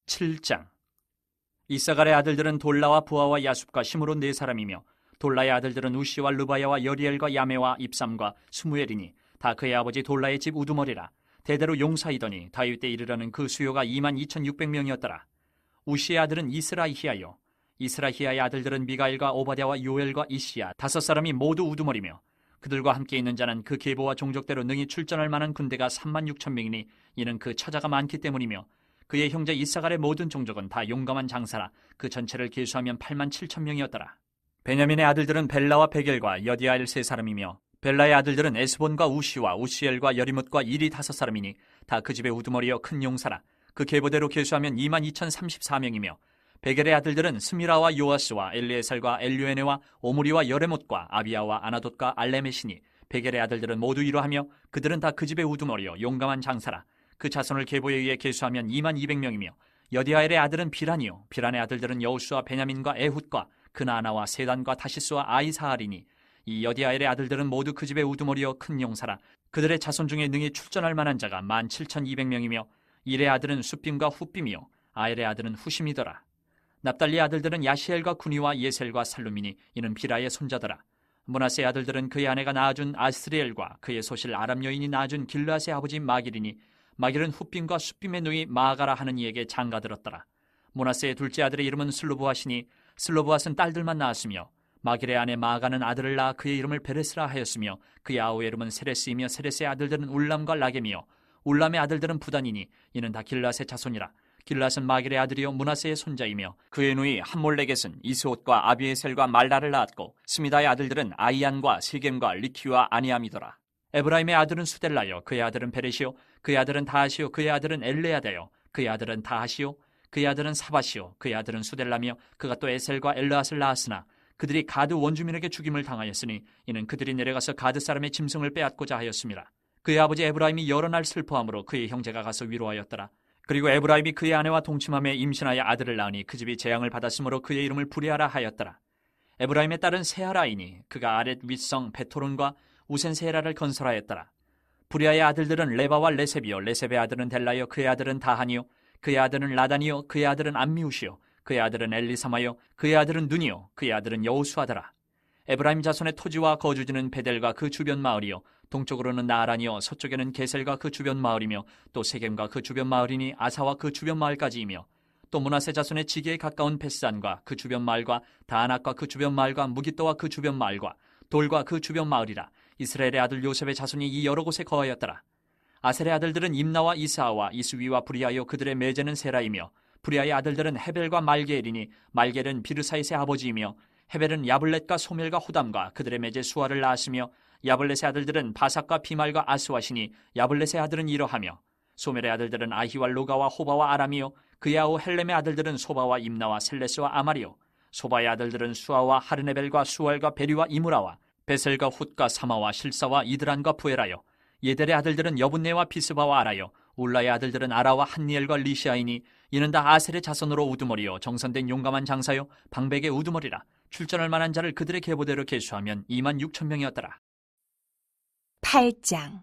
7장. 이사갈의 아들들은 돌라와 부하와 야숲과 시므론 네 사람이며 돌라의 아들들은 우시와 르바야와 여리엘과 야메와 입삼과 스무엘이니 다 그의 아버지 돌라의 집 우두머리라. 대대로 용사이더니 다윗 때 이르러는 그 수요가 22,600명이었더라. 우시의 아들은 이스라히야요, 이스라히야의 아들들은 미가엘과 오바댜와 요엘과 이시야 다섯 사람이 모두 우두머리며 그들과 함께 있는 자는 그 계보와 종족대로 능히 출전할 만한 군대가 36,000명이니 이는 그 처자가 많기 때문이며 그의 형제 이사갈의 모든 종족은 다 용감한 장사라. 그 전체를 계수하면 87,000명이었더라. 베냐민의 아들들은 벨라와 베겔과 여디아엘 세 사람이며 벨라의 아들들은 에스본과 우시와 우시엘과 여리뭇과 이리 다섯 사람이니 다 그 집의 우두머리여 큰 용사라. 그 계보대로 계수하면 22,034명이며 베겔의 아들들은 스미라와 요아스와 엘리에살과 엘류에네와 오므리와 여레못과 아비야와 아나돗과 알레메시니 베겔의 아들들은 모두 이러하며 그들은 다 그 집의 우두머리여 용감한 장사라. 그 자손을 계보에 의해 계수하면 22,200명이며 여디아엘의 아들은 비란이요 비란의 아들들은 여우수와 베냐민과 에훗과 그나아나와 세단과 다시스와 아이사알이니 이 여디아엘의 아들들은 모두 그 집의 우두머리여 큰 용사라. 그들의 자손 중에 능히 출전할 만한 자가 17,200명이며 일의 아들은 숫빔과 훗빔이요 아엘의 아들은 후심이더라. 납달리의 아들들은 야시엘과 구니와 예셀과 살루미니 이는 비라의 손자더라. 므낫세의 아들들은 그의 아내가 낳아준 아스리엘과 그의 소실 아람 여인이 낳아준 길르앗의 아버지 마길이니 마길은 훗빔과 숫빔의 누이 마아가라 하는 이에게 장가들었더라. 므낫세의 둘째 아들의 이름은 슬로브앗이니 슬로브앗은 딸들만 낳았으며 마길의 아내 마아가는 아들을 낳아 그의 이름을 베레스라 하였으며 그의 아우의 이름은 세레스이며 세레스의 아들들은 울람과 라겜이요 울람의 아들들은 부단이니 이는 다 길르앗의 자손이라. 길르앗은 마길의 아들이요 므낫세의 손자이며 그의 누이 함몰레겟은 이스옷과 아비에셀과 말라를 낳았고 스미다의 아들들은 아이안과 세겜과 리키와 아니암이더라. 에브라임의 아들은 수델라요 그의 아들은 베레시요 그의 아들은 다하시요 그의 아들은 엘레아다요 그의 아들은 다하시요 그의 아들은 사바시요 그의 아들은 수델라며 그가 또 에셀과 엘르앗을 낳았으나 그들이 가드 원주민에게 죽임을 당하였으니 이는 그들이 내려가서 가드 사람의 짐승을 빼앗고자 하였습니다. 그의 아버지 에브라임이 여러 날 슬퍼함으로 그의 형제가 가서 위로하였더라. 그리고 에브라임이 그의 아내와 동침함에 임신하여 아들을 낳으니 그 집이 재앙을 받았으므로 그의 이름을 부리아라 하였더라. 에브라임의 딸은 세아라이니 그가 아렛 윗성 베토론과 우센세라를 건설하였더라. 부리아의 아들들은 레바와 레셉이요 레셉의 아들은 델라요 그의 아들은 다하니요 그의 아들은 라단이요 그의 아들은 암미우시요 그의 아들은 엘리사마요 그의 아들은 눈이요 그의 아들은 여우수아더라. 에브라임 자손의 토지와 거주지는 베델과 그 주변 마을이요 동쪽으로는 나아란이요 서쪽에는 게셀과 그 주변 마을이며 또 세겜과 그 주변 마을이니 아사와 그 주변 마을까지이며 또 므낫세 자손의 지게에 가까운 베스안과 그 주변 마을과 다안악과 그 주변 마을과 무깃도와 그 주변 마을과 돌과 그 주변 마을이라. 이스라엘의 아들 요셉의 자손이 이 여러 곳에 거하였더라. 아셀의 아들들은 임나와 이스아와 이스위와 브리아요 그들의 매제는 세라이며 브리아의 아들들은 헤벨과 말게엘이니 말게엘은 비르사이스의 아버지이며 헤벨은 야블렛과 소멜과 호담과 그들의 매제 수아를 낳았으며 야블렛의 아들들은 바삭과 비말과 아스와시니 야블렛의 아들은 이러하며 소멜의 아들들은 아히와 로가와 호바와 아람이요 그의 아우 헬렘의 아들들은 소바와 임나와 셀레스와 아마리요 소바의 아들들은 수아와 하르네벨과 수알과 베리와 이무라와 베셀과 훗과 사마와 실사와 이드란과 부에라요 예델의 아들들은 여분네와 비스바와 아라요 울라의 아들들은 아라와 한니엘과 리시아이니 이는 다 아셀의 자손으로 우두머리요 정선된 용감한 장사요 방백의 우두머리라. 출전할 만한 자를 그들의 계보대로 계수하면 26,000명이었더라. 8장.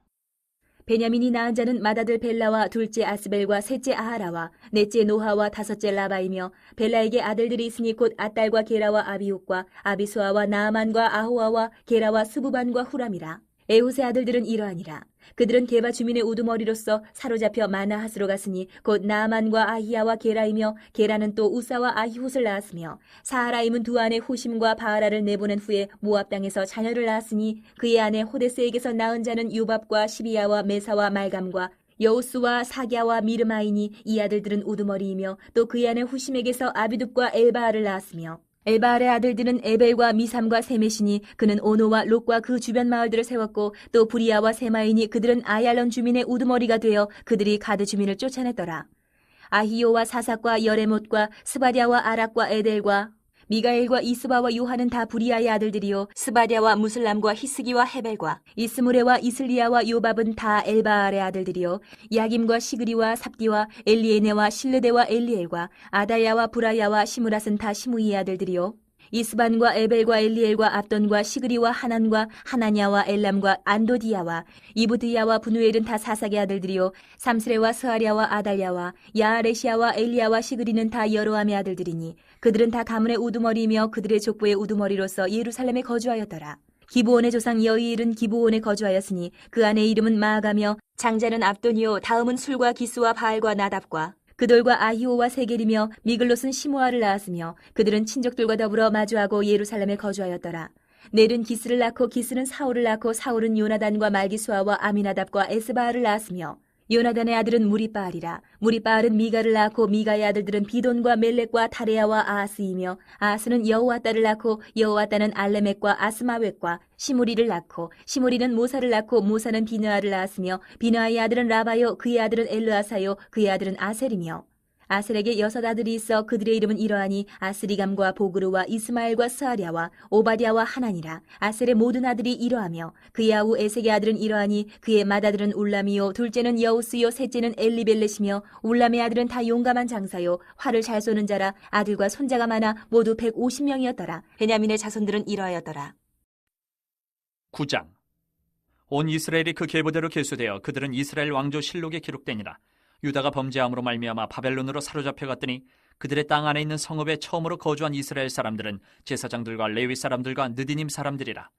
베냐민이 낳은 자는 맏아들 벨라와 둘째 아스벨과 셋째 아하라와 넷째 노하와 다섯째 라바이며 벨라에게 아들들이 있으니 곧 아딸과 게라와 아비욱과 아비수아와 나아만과 아호아와 게라와 스부반과 후람이라. 에훗의 아들들은 이러하니라. 그들은 게바 주민의 우두머리로서 사로잡혀 마나핫으로 갔으니 곧 나아만과 아히야와 게라이며 게라는 또 우사와 아히훗을 낳았으며 사하라임은 두 아내 후심과 바하라를 내보낸 후에 모압 땅에서 자녀를 낳았으니 그의 아내 호데스에게서 낳은 자는 유밥과 시비야와 메사와 말감과 여우스와 사갸와 미르마이니 이 아들들은 우두머리이며 또 그의 아내 후심에게서 아비둡과 엘바알을 낳았으며 엘바알의 아들들은 에벨과 미삼과 세메시니 그는 오노와 롯과 그 주변 마을들을 세웠고 또 부리아와 세마이니 그들은 아얄론 주민의 우두머리가 되어 그들이 가드 주민을 쫓아냈더라. 아히요와 사삭과 여레못과 스바랴와 아락과 에델과 미가엘과 이스바와 요한은 다 부리아의 아들들이요 스바랴와 무슬람과 히스기와 헤벨과 이스무레와 이슬리아와 요밥은 다 엘바알의 아들들이요 야김과 시그리와 삽디와 엘리에네와 실르데와 엘리엘과 아다야와 브라야와 시므랏은 다 시므이의 아들들이요 이스반과 에벨과 엘리엘과 압돈과 시그리와 하난과 하나냐와 엘람과 안도디야와 이브드야와 분우엘은 다 사삭의 아들들이요 삼스레와 스하랴와 아달랴와 야아레시아와 엘리야와 시그리는 다 여로함의 아들들이니 그들은 다 가문의 우두머리이며 그들의 족보의 우두머리로서 예루살렘에 거주하였더라. 기브온의 조상 여이일은 기브온에 거주하였으니 그 아내의 이름은 마아가며 장자는 압돈이요 다음은 술과 기스와 바알과 나답과 그돌과 아히오와 세겔이며 미글롯은 시므아를 낳았으며 그들은 친족들과 더불어 마주하고 예루살렘에 거주하였더라. 넬은 기스를 낳고 기스는 사울을 낳고 사울은 요나단과 말기수아와 아미나답과 에스바알을 낳았으며 요나단의 아들은 무리바알이라. 무리바알은 미가를 낳고 미가의 아들들은 비돈과 멜렉과 다레야와 아하스이며 아하스는 여호와따를 낳고 여호와따는 알레멕과 아스마웻과 시무리를 낳고 시무리는 모사를 낳고 모사는 비느아를 낳았으며 비느아의 아들은 라바요 그의 아들은 엘르아사요 그의 아들은 아셀이며 아셀에게 6 아들이 있어 그들의 이름은 이러하니 아스리감과 보그르와 이스마엘과 스하랴와 오바댜와 하나니라. 아셀의 모든 아들이 이러하며 그의 아우 에색의 아들은 이러하니 그의 맏아들은 울람이요 둘째는 여우스요 셋째는 엘리벨렛이며 울람의 아들은 다 용감한 장사요 활을 잘 쏘는 자라. 아들과 손자가 많아 모두 150명이었더라. 베냐민의 자손들은 이러하였더라. 9장. 온 이스라엘이 그 계보대로 계수되어 그들은 이스라엘 왕조 실록에 기록되니라. 유다가 범죄함으로 말미암아 바벨론으로 사로잡혀 갔더니 그들의 땅 안에 있는 성읍에 처음으로 거주한 이스라엘 사람들은 제사장들과 레위 사람들과 느디님 사람들이라.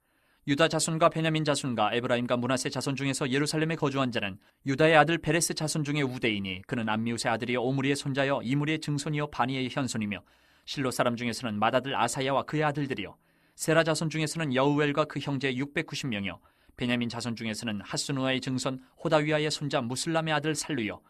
유다 자손과 베냐민 자손과 에브라임과 므낫세 자손 중에서 예루살렘에 거주한 자는 유다의 아들 베레스 자손 중에 우대이니 그는 암미우스의 아들이요 오므리의 손자여 이므리의 증손이요 바니의 현손이며 실로 사람 중에서는 맏아들 아사야와 그의 아들들이요 세라 자손 중에서는 여우엘과 그 형제 690명이요 베냐민 자손 중에서는 하스누아의 증손 호다위아의 손자 무슬람의 아들 살루요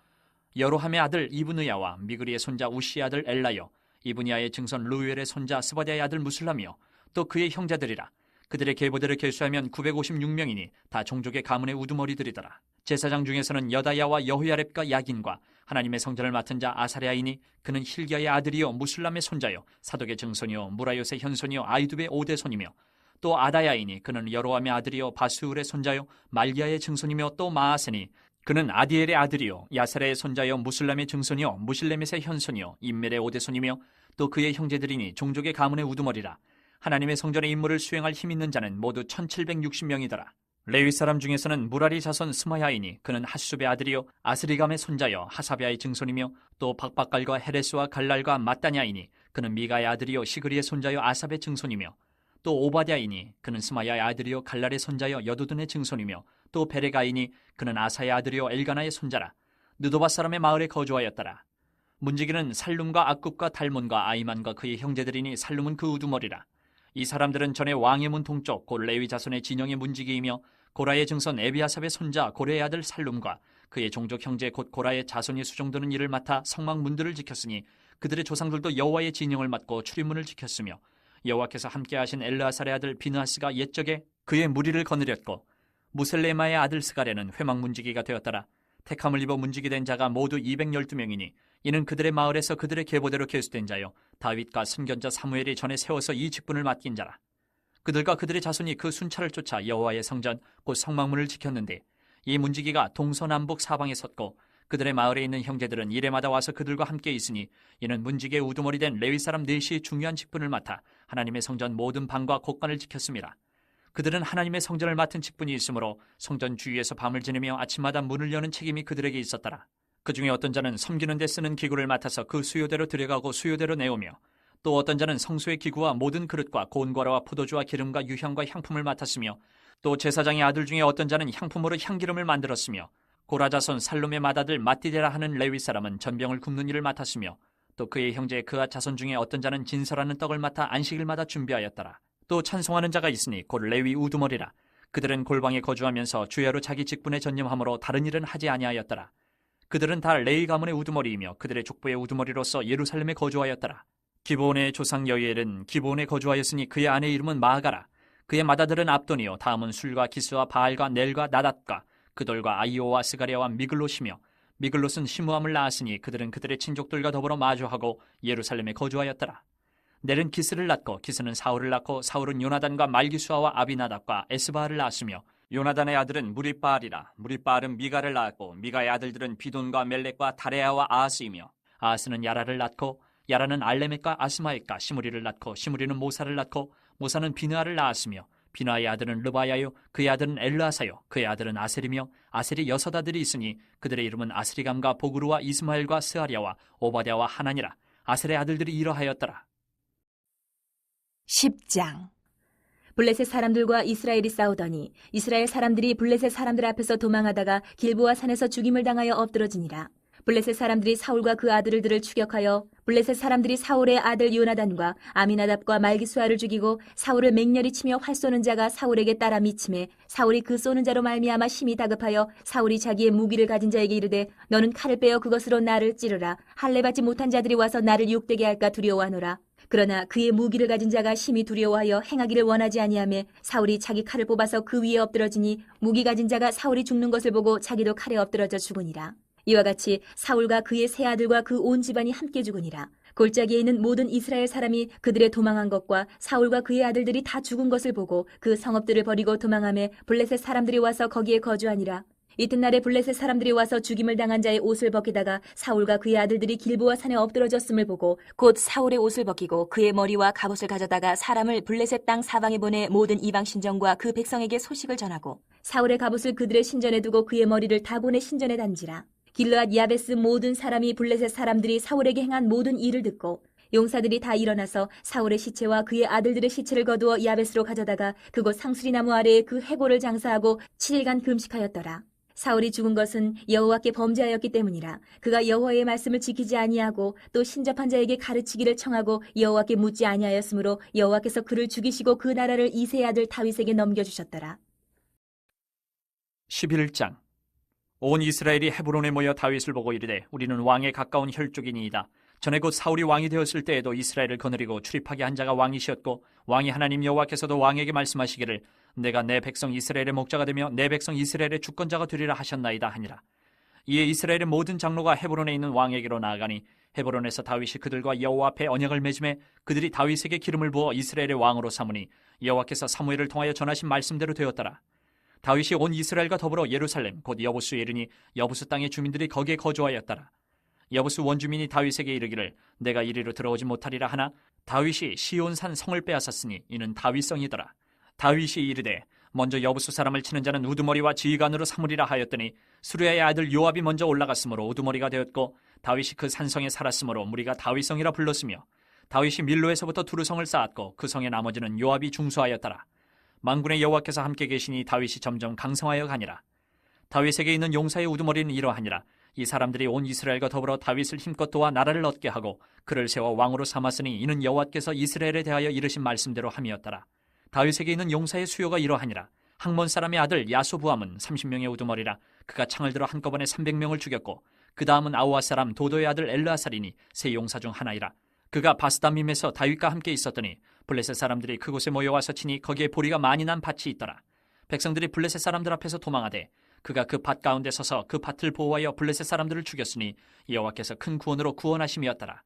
여로함의 아들 이브느야와 미그리의 손자 우시의 아들 엘라요 이브니아의 증손 루엘의 손자 스바디아의 아들 무슬람이요 또 그의 형제들이라. 그들의 계보대를 계수하면 956명이니 다 종족의 가문의 우두머리들이더라. 제사장 중에서는 여다야와 여호야렙과 야긴과 하나님의 성전을 맡은 자 아사랴이니 그는 힐기야의 아들이요 무슬람의 손자요 사독의 증손이요 무라요스의 현손이요 아이두베의 5대 손이며 또 아다야이니 그는 여로함의 아들이요 바수울의 손자요 말기야의 증손이며 또 마아세니 그는 아디엘의 아들이요 야사레의 손자요 무슬람의 증손이요 무실레멧의 현손이요 임멜의 5대 손이며 또 그의 형제들이니 종족의 가문의 우두머리라. 하나님의 성전의 임무를 수행할 힘 있는 자는 모두 1760명이더라. 레위 사람 중에서는 무라리 자손 스마야이니 그는 하수베의 아들이요 아스리감의 손자요 하사베아의 증손이며 또 박박갈과 헤레스와 갈랄과 마따냐이니 그는 미가의 아들이요 시그리의 손자요 아삽의 증손이며 또 오바댜이니 그는 스마야의 아들이요 갈랄의 손자요 여두둔의 증손이며 또 베레가이니 그는 아사의 아들이요 엘가나의 손자라. 느도바 사람의 마을에 거주하였더라. 문지기는 살룸과 악굽과 달몬과 아이만과 그의 형제들이니 살룸은 그 우두머리라. 이 사람들은 전에 왕의 문 동쪽 곧 레위 자손의 진영의 문지기이며 고라의 증손 에비아삽의 손자 고레의 아들 살룸과 그의 종족 형제 곧 고라의 자손이 수종드는 일을 맡아 성막 문들을 지켰으니 그들의 조상들도 여호와의 진영을 맡고 출입문을 지켰으며 여호와께서 함께하신 엘르아살의 아들 비느하스가 옛적에 그의 무리를 거느렸고 무셀레마의 아들 스가랴는 회막 문지기가 되었더라. 택함을 입어 문지기 된 자가 모두 212명이니 이는 그들의 마을에서 그들의 계보대로 계수된 자요 다윗과 선견자 사무엘이 전에 세워서 이 직분을 맡긴 자라. 그들과 그들의 자손이 그 순찰을 쫓아 여호와의 성전 곧 성막문을 지켰는데 이 문지기가 동서남북 사방에 섰고 그들의 마을에 있는 형제들은 이레마다 와서 그들과 함께 있으니 이는 문지기의 우두머리 된 레위 사람 넷이 중요한 직분을 맡아 하나님의 성전 모든 방과 곳간을 지켰습니다. 그들은 하나님의 성전을 맡은 직분이 있으므로 성전 주위에서 밤을 지내며 아침마다 문을 여는 책임이 그들에게 있었더라. 그 중에 어떤 자는 섬기는 데 쓰는 기구를 맡아서 그 수요대로 들여가고 수요대로 내오며 또 어떤 자는 성소의 기구와 모든 그릇과 곤과라와 포도주와 기름과 유향과 향품을 맡았으며 또 제사장의 아들 중에 어떤 자는 향품으로 향기름을 만들었으며 고라자손 살룸의 맏아들 마띠데라 하는 레위 사람은 전병을 굽는 일을 맡았으며 또 그의 형제 그앗 자손 중에 어떤 자는 진설하는 떡을 맡아 안식일마다 준비하였더라. 또 찬송하는 자가 있으니 곧 레위 우두머리라. 그들은 골방에 거주하면서 주야로 자기 직분에 전념함으로 다른 일은 하지 아니하였더라. 그들은 다 레위 가문의 우두머리이며 그들의 족보의 우두머리로서 예루살렘에 거주하였더라. 기브온의 조상 여이엘은 기브온에 거주하였으니 그의 아내의 이름은 마아가라. 그의 맏아들은 압돈이요 다음은 술과 기스와 바알과 넬과 나닷과 그돌과 아이오와 스가랴와 미글롯이며 미글롯은 시므암을 낳았으니 그들은 그들의 친족들과 더불어 마주하고 예루살렘에 거주하였더라. 넬은 기스를 낳고 기스는 사울을 낳고 사울은 요나단과 말기수아와 아비나답과 에스바알을 낳았으며 요나단의 아들은 무리바알이라. 무리바알은 미가를 낳았고 미가의 아들들은 비돈과 멜렉과 다레야와 아하스이며 아하스는 야라를 낳고 야라는 알레멧과 아스마엣과 시므리를 낳고 시므리는 모사를 낳고 모사는 비느하를 낳았으며 비느하의 아들은 르바야요 그의 아들은 엘르아사요 그의 아들은 아셀이며 아셀이 6 아들이 있으니 그들의 이름은 아스리감과 보그루와 이스마엘과 스아리아와 오바댜와 하나니라. 아셀의 아들들이 이러하였더라. 10장. 블레셋 사람들과 이스라엘이 싸우더니 이스라엘 사람들이 블레셋 사람들 앞에서 도망하다가 길보아 산에서 죽임을 당하여 엎드러지니라. 블레셋 사람들이 사울과 그 아들들을 추격하여 블레셋 사람들이 사울의 아들 요나단과 아미나답과 말기수아를 죽이고 사울을 맹렬히 치며 활 쏘는 자가 사울에게 따라 미침해 사울이 그 쏘는 자로 말미암아 심히 다급하여 사울이 자기의 무기를 가진 자에게 이르되 너는 칼을 빼어 그것으로 나를 찌르라. 할례 받지 못한 자들이 와서 나를 욕되게 할까 두려워하노라. 그러나 그의 무기를 가진 자가 심히 두려워하여 행하기를 원하지 아니하며 사울이 자기 칼을 뽑아서 그 위에 엎드러지니 무기 가진 자가 사울이 죽는 것을 보고 자기도 칼에 엎드러져 죽으니라. 이와 같이 사울과 그의 세 아들과 그 온 집안이 함께 죽으니라. 골짜기에 있는 모든 이스라엘 사람이 그들의 도망한 것과 사울과 그의 아들들이 다 죽은 것을 보고 그 성읍들을 버리고 도망하며 블레셋 사람들이 와서 거기에 거주하니라. 이튿날에 블레셋 사람들이 와서 죽임을 당한 자의 옷을 벗기다가 사울과 그의 아들들이 길보아 산에 엎드러졌음을 보고 곧 사울의 옷을 벗기고 그의 머리와 갑옷을 가져다가 사람을 블레셋 땅 사방에 보내 모든 이방 신전과 그 백성에게 소식을 전하고 사울의 갑옷을 그들의 신전에 두고 그의 머리를 다곤의 신전에 단지라. 길르앗 야베스 모든 사람이 블레셋 사람들이 사울에게 행한 모든 일을 듣고 용사들이 다 일어나서 사울의 시체와 그의 아들들의 시체를 거두어 야베스로 가져다가 그곳 상수리나무 아래에 그 해골을 장사하고 7일간 금식하였더라. 사울이 죽은 것은 여호와께 범죄하였기 때문이라. 그가 여호와의 말씀을 지키지 아니하고 또 신접한 자에게 가르치기를 청하고 여호와께 묻지 아니하였으므로 여호와께서 그를 죽이시고 그 나라를 이새의 아들 다윗에게 넘겨주셨더라. 11장. 온 이스라엘이 헤브론에 모여 다윗을 보고 이르되 우리는 왕에 가까운 혈족이니이다. 전에 곧 사울이 왕이 되었을 때에도 이스라엘을 거느리고 출입하게 한 자가 왕이시었고 왕이 하나님 여호와께서도 왕에게 말씀하시기를 내가 내 백성 이스라엘의 목자가 되며 내 백성 이스라엘의 주권자가 되리라 하셨나이다 하니라. 이에 이스라엘의 모든 장로가 헤브론에 있는 왕에게로 나아가니 헤브론에서 다윗이 그들과 여호와 앞에 언약을 맺음에 그들이 다윗에게 기름을 부어 이스라엘의 왕으로 삼으니 여호와께서 사무엘을 통하여 전하신 말씀대로 되었더라. 다윗이 온 이스라엘과 더불어 예루살렘 곧 여부수에 이르니 여부수 땅의 주민들이 거기에 거주하였더라. 여부수 원주민이 다윗에게 이르기를 내가 이리로 들어오지 못하리라 하나 다윗이 시온산 성을 빼앗았으니 이는 다윗성이더라. 다윗이 이르되 먼저 여부수 사람을 치는 자는 우두머리와 지휘관으로 삼으리라 하였더니 수르야의 아들 요압이 먼저 올라갔으므로 우두머리가 되었고 다윗이 그 산성에 살았으므로 무리가 다윗성이라 불렀으며 다윗이 밀로에서부터 두루성을 쌓았고 그 성의 나머지는 요압이 중수하였더라. 만군의 여호와께서 함께 계시니 다윗이 점점 강성하여 가니라. 다윗에게 있는 용사의 우두머리는 이러하니라. 이 사람들이 온 이스라엘과 더불어 다윗을 힘껏 도와 나라를 얻게 하고 그를 세워 왕으로 삼았으니 이는 여호와께서 이스라엘에 대하여 이르신 말씀대로 함이었더라. 다윗에게 있는 용사의 수요가 이러하니라. 항몬 사람의 아들 야소부함은 30명의 우두머리라. 그가 창을 들어 한꺼번에 300명을 죽였고 그 다음은 아우아 사람 도도의 아들 엘르아살이니 세 용사 중 하나이라. 그가 바스다밈에서 다윗과 함께 있었더니 블레셋 사람들이 그곳에 모여와서 치니 거기에 보리가 많이 난 밭이 있더라. 백성들이 블레셋 사람들 앞에서 도망하되 그가 그 밭 가운데 서서 그 밭을 보호하여 블레셋 사람들을 죽였으니 여호와께서 큰 구원으로 구원하심이었더라.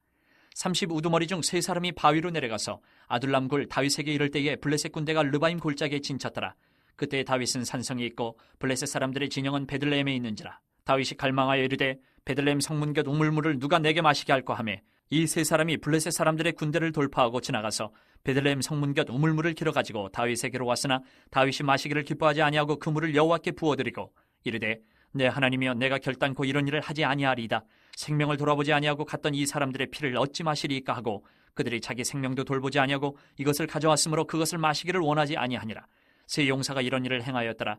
30 우두머리 중 3사람이 바위로 내려가서 아둘람 굴 다윗에게 이를 때에 블레셋 군대가 르바임 골짜기에 진쳤더라. 그때 다윗은 산성에 있고 블레셋 사람들의 진영은 베들레헴에 있는지라. 다윗이 갈망하여 이르되 베들레헴 성문 곁 우물물을 누가 내게 마시게 할까 하며 이 3사람이 블레셋 사람들의 군대를 돌파하고 지나가서 베들레헴 성문 곁 우물물을 길어가지고 다윗에게로 왔으나 다윗이 마시기를 기뻐하지 아니하고 그 물을 여호와께 부어드리고 이르되 내 하나님이여 내가 결단코 이런 일을 하지 아니하리이다. 생명을 돌아보지 아니하고 갔던 이 사람들의 피를 어찌 마시리이까 하고 그들이 자기 생명도 돌보지 아니하고 이것을 가져왔으므로 그것을 마시기를 원하지 아니하니라. 세 용사가 이런 일을 행하였더라.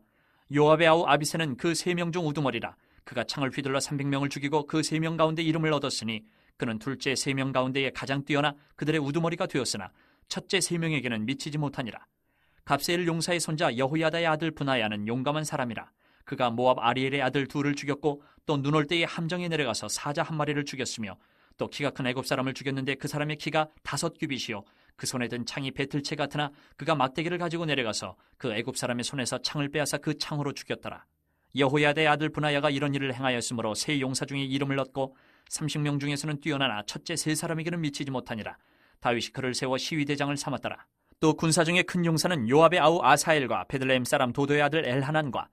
요압의 아우 아비새는 그 3명 중 우두머리라. 그가 창을 휘둘러 300명을 죽이고 그 3명 가운데 이름을 얻었으니 그는 둘째 3명 가운데에 가장 뛰어나 그들의 우두머리가 되었으나 첫째 3명에게는 미치지 못하니라. 갑세엘 용사의 손자 여호야다의 아들 브나야는 용감한 사람이라. 그가 모압 아리엘의 아들 둘을 죽였고 또 눈 올 때에 함정에 내려가서 사자 1마리를 죽였으며 또 키가 큰 애굽 사람을 죽였는데 그 사람의 키가 5규빗이요 그 손에 든 창이 배틀채 같으나 그가 막대기를 가지고 내려가서 그 애굽 사람의 손에서 창을 빼앗아 그 창으로 죽였더라. 여호야다의 아들 브나야가 이런 일을 행하였으므로 세 용사 중에 이름을 얻고 30명 중에서는 뛰어나나 첫째 3사람에게는 미치지 못하니라. 다윗이 그를 세워 시위대장을 삼았더라. 또 군사 중에 큰 용사는 요압의 아우 아사엘과 베들레헴 사람 도도의 아들 엘하난과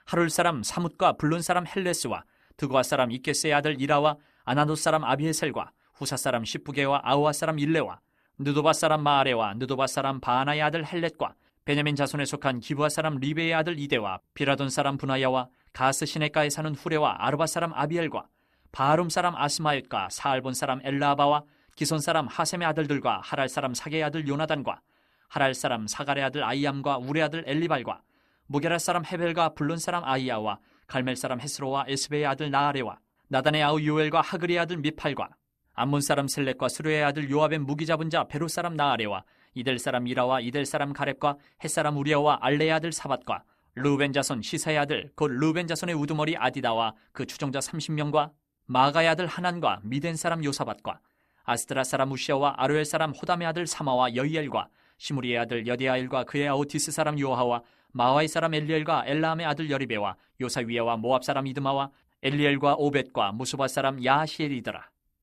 하룰 사람 사뭇과 블론 사람 헬레스와 드고아 사람 이게스의 아들 이라와 아나돗 사람 아비에셀과 후사 사람 십부게와 아우아 사람 일레와 느도바 사람 마아레와 느도바 사람 바나의 아들 헬렛과 베냐민 자손에 속한 기브아 사람 리베의 아들 이데와 비라돈 사람 분하야와 가스 시내가에 사는 후레와 아르바 사람 아비엘과 바룸 사람 아스마엘과 사알본 사람 엘라바와 기손 사람 하셈의 아들들과 하랄 사람 사게의 아들 요나단과 하랄 사람 사갈의 아들 아이암과 우레 아들 엘리발과 무게라 사람 헤벨과 블론 사람 아이야와 갈멜 사람 헤스로와 에스베의 아들 나아레와 나단의 아우 요엘과 하그리의 아들 미팔과 암몬 사람 셀렉과 스루의 아들 요압의 무기 잡은 자 베로 사람 나아레와 이델 사람 이라와 이델 사람 가렙과 헷 사람 우리아와 알레의 아들 사밧과 루벤 자손 시사의 아들 곧 루벤 자손의 우두머리 아디다와 그 추종자 30명과 마가의 아들 하난과 미덴 사람 요사밧과 아스드라 사람 우시아와 아루엘 사람 호담의 아들 사마와 여이엘과 시무리의 아들 여디아엘과 그의 아우 디스 사람 요하와 마와의 사람 엘리엘과 엘라함의 아들 여리베와 요사위아와 모압 사람 이드마와 엘리엘과 오벳과 무수바 사람 야시엘이더라.